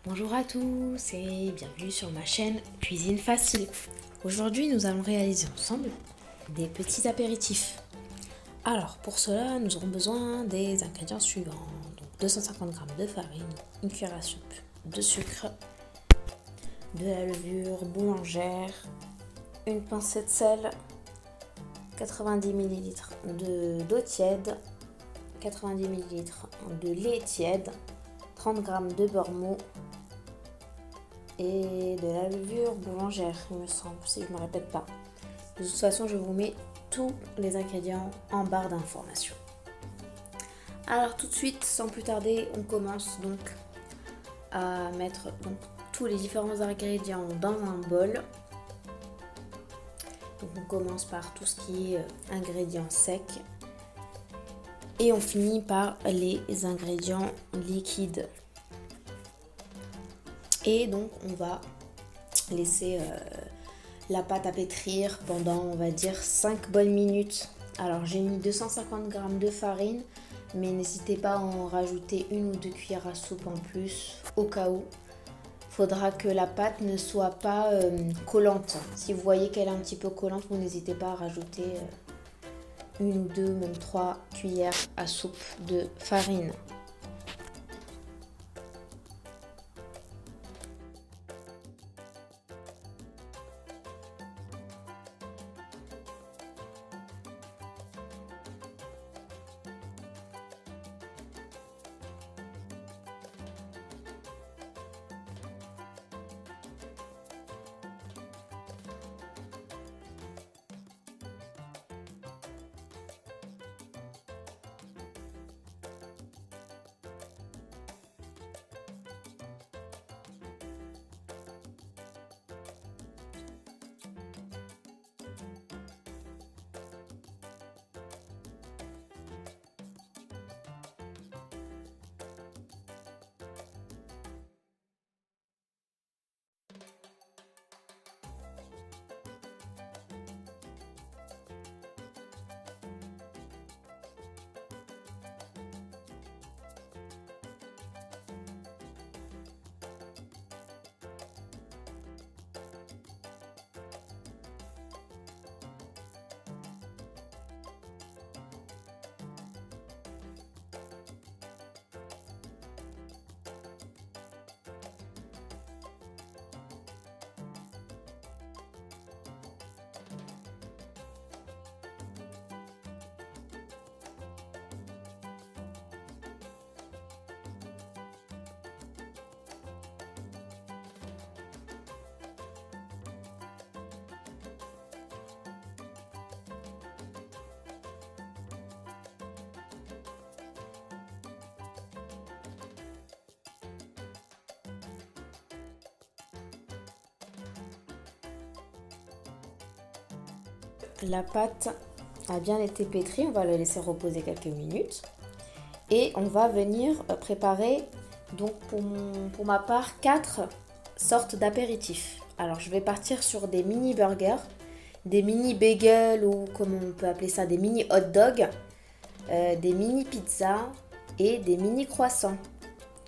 Bonjour à tous et bienvenue sur ma chaîne Cuisine Facile. Aujourd'hui, nous allons réaliser ensemble des petits apéritifs. Alors, pour cela, nous aurons besoin des ingrédients suivants. Donc, 250 g de farine, une cuillère à soupe de sucre, de la levure boulangère, une pincée de sel, 90 ml d'eau tiède, 90 ml de lait tiède, 30 g de beurre mou, et de la levure boulangère, il me semble, si je ne me répète pas. De toute façon, je vous mets tous les ingrédients en barre d'informations. Alors tout de suite, sans plus tarder, on commence donc à mettre tous les différents ingrédients dans un bol. Donc on commence par tout ce qui est ingrédients secs et on finit par les ingrédients liquides. Et donc on va laisser la pâte à pétrir pendant on va dire 5 bonnes minutes. Alors j'ai mis 250 g de farine, mais n'hésitez pas à en rajouter une ou deux cuillères à soupe en plus au cas où. Faudra que la pâte ne soit pas collante. Si vous voyez qu'elle est un petit peu collante, vous n'hésitez pas à rajouter une ou deux, même 3 cuillères à soupe de farine. La pâte a bien été pétrie, on va la laisser reposer quelques minutes et on va venir préparer donc pour ma part 4 sortes d'apéritifs. Alors je vais partir sur des mini burgers, des mini bagels ou comme on peut appeler ça des mini hot dogs, des mini pizzas et des mini croissants.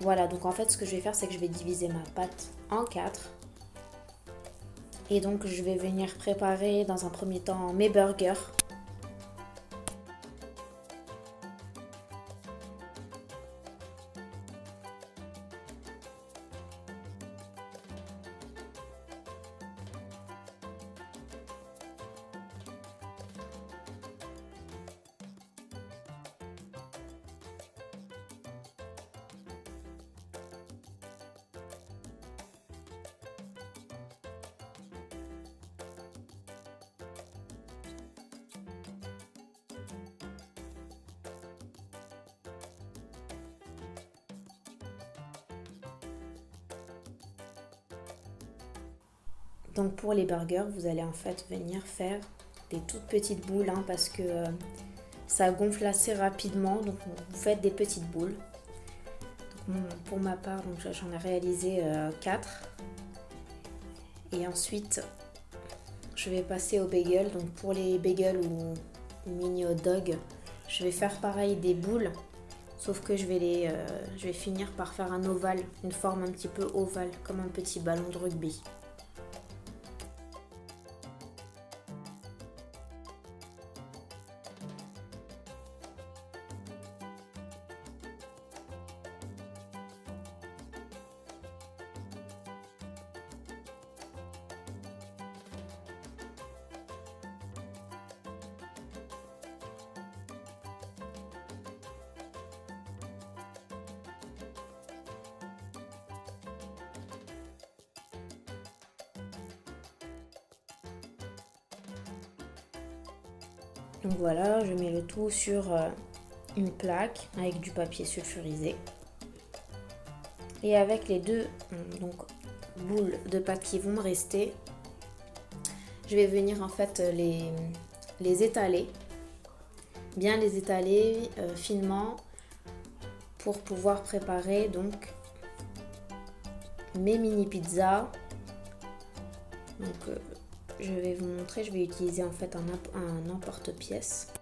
Voilà, donc en fait ce que je vais faire c'est que je vais diviser ma pâte en 4. Et donc je vais venir préparer dans un premier temps mes burgers. Donc pour les burgers, vous allez en fait venir faire des toutes petites boules parce que ça gonfle assez rapidement. Donc vous faites des petites boules. Donc, pour ma part, j'en ai réalisé 4. Et ensuite, je vais passer au bagel. Donc pour les bagels ou mini hot dog, je vais faire pareil des boules Sauf que je vais finir par faire un ovale, une forme un petit peu ovale, comme un petit ballon de rugby. Donc voilà, je mets le tout sur une plaque avec du papier sulfurisé. Et avec les deux boules de pâte qui vont me rester, je vais venir en fait les étaler, bien les étaler finement pour pouvoir préparer donc mes mini pizzas. Donc je vais vous montrer, je vais utiliser en fait un emporte-pièce.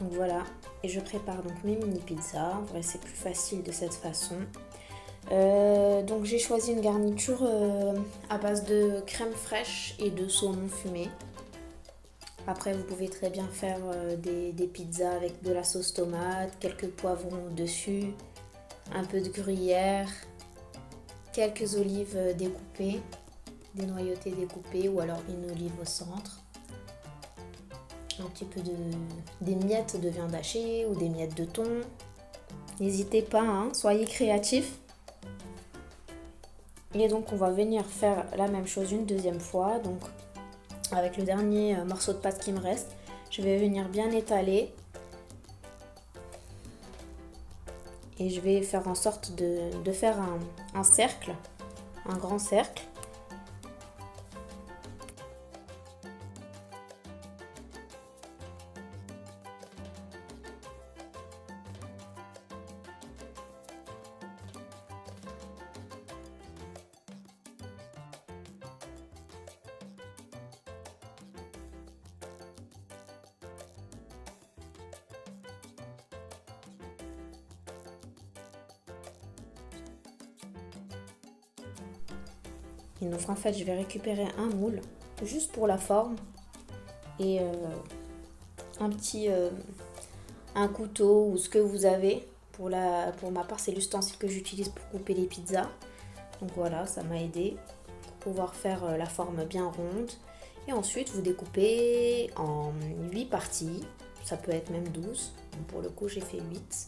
Donc voilà, et je prépare donc mes mini pizzas. En vrai, c'est plus facile de cette façon. Donc j'ai choisi une garniture à base de crème fraîche et de saumon fumé. Après, vous pouvez très bien faire des pizzas avec de la sauce tomate, quelques poivrons au-dessus, un peu de gruyère, quelques olives découpées, dénoyautées découpées ou alors une olive au centre. Un petit peu des miettes de viande hachée ou des miettes de thon. N'hésitez pas, hein, soyez créatifs. Et donc on va venir faire la même chose une deuxième fois. Donc avec le dernier morceau de pâte qui me reste, je vais venir bien étaler. Et je vais faire en sorte de faire un cercle, un grand cercle. Et donc en fait je vais récupérer un moule juste pour la forme et un couteau ou ce que vous avez. Pour ma part c'est l'ustensile que j'utilise pour couper les pizzas. Donc voilà, ça m'a aidé pour pouvoir faire la forme bien ronde. Et ensuite vous découpez en 8 parties, ça peut être même 12. Donc pour le coup j'ai fait 8.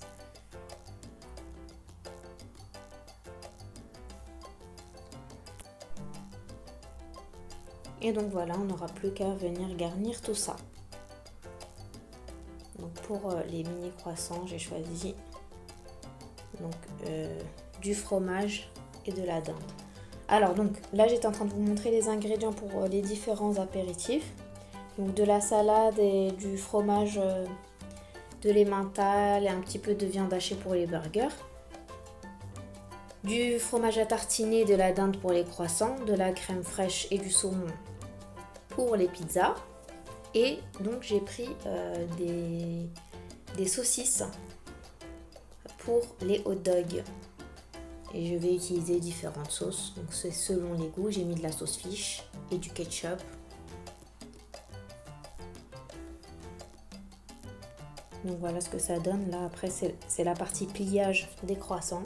Et donc voilà, on n'aura plus qu'à venir garnir tout ça. Donc pour les mini croissants, j'ai choisi du fromage et de la dinde. Alors donc là j'étais en train de vous montrer les ingrédients pour les différents apéritifs. Donc de la salade et du fromage de l'emmental et un petit peu de viande hachée pour les burgers. du fromage à tartiner, de la dinde pour les croissants, de la crème fraîche et du saumon pour les pizzas. Et donc j'ai pris des saucisses pour les hot dogs. Et je vais utiliser différentes sauces, donc c'est selon les goûts. J'ai mis de la sauce fish et du ketchup. Donc voilà ce que ça donne. Là après c'est la partie pliage des croissants.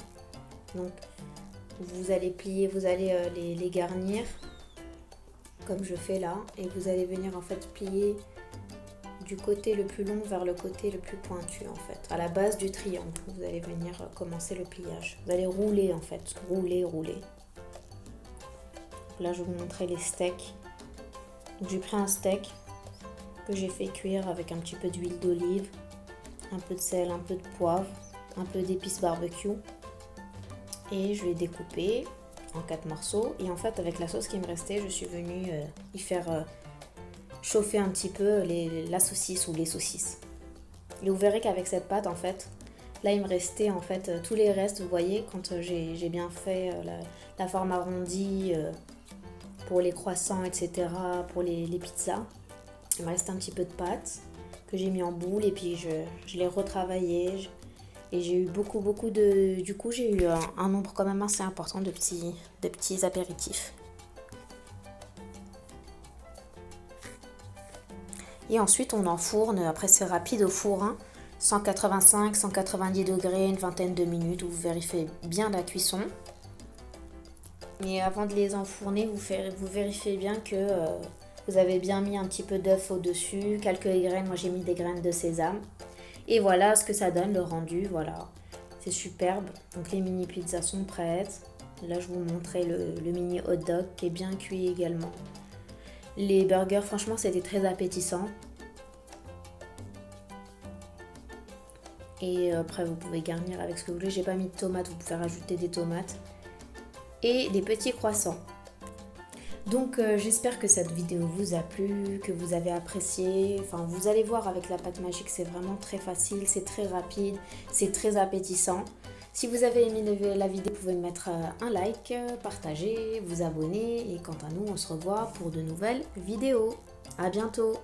Donc vous allez plier, vous allez les garnir comme je fais là. Et vous allez venir en fait plier du côté le plus long vers le côté le plus pointu en fait. À la base du triangle, vous allez venir commencer le pliage. Vous allez rouler en fait, rouler. Donc là je vais vous montrer les steaks. Donc j'ai pris un steak que j'ai fait cuire avec un petit peu d'huile d'olive, un peu de sel, un peu de poivre, un peu d'épices barbecue. Et je l'ai découpé en 4 morceaux. Et en fait avec la sauce qui me restait, je suis venue y faire chauffer un petit peu la saucisse ou les saucisses. Et vous verrez qu'avec cette pâte en fait, là il me restait en fait tous les restes. Vous voyez quand j'ai bien fait la forme arrondie pour les croissants, etc. Pour les pizzas, il me restait un petit peu de pâte que j'ai mis en boule et puis je l'ai retravaillé. Et j'ai eu beaucoup de... Du coup j'ai eu un nombre quand même assez important de petits apéritifs. Et ensuite on enfourne, après c'est rapide au four, hein, 185, 190 degrés, une vingtaine de minutes, vous vérifiez bien la cuisson. Et avant de les enfourner, vous vérifiez bien que vous avez bien mis un petit peu d'œuf au-dessus, quelques graines, moi j'ai mis des graines de sésame. Et voilà ce que ça donne, le rendu, voilà, c'est superbe. Donc les mini pizzas sont prêtes. Là je vous montrais le mini hot dog qui est bien cuit également. Les burgers, franchement, c'était très appétissant. Et après, vous pouvez garnir avec ce que vous voulez. J'ai pas mis de tomates, vous pouvez rajouter des tomates. Et des petits croissants. Donc, j'espère que cette vidéo vous a plu, que vous avez apprécié. Enfin, vous allez voir avec la pâte magique, c'est vraiment très facile, c'est très rapide, c'est très appétissant. Si vous avez aimé la vidéo, vous pouvez mettre un like, partager, vous abonner. Et quant à nous, on se revoit pour de nouvelles vidéos. À bientôt!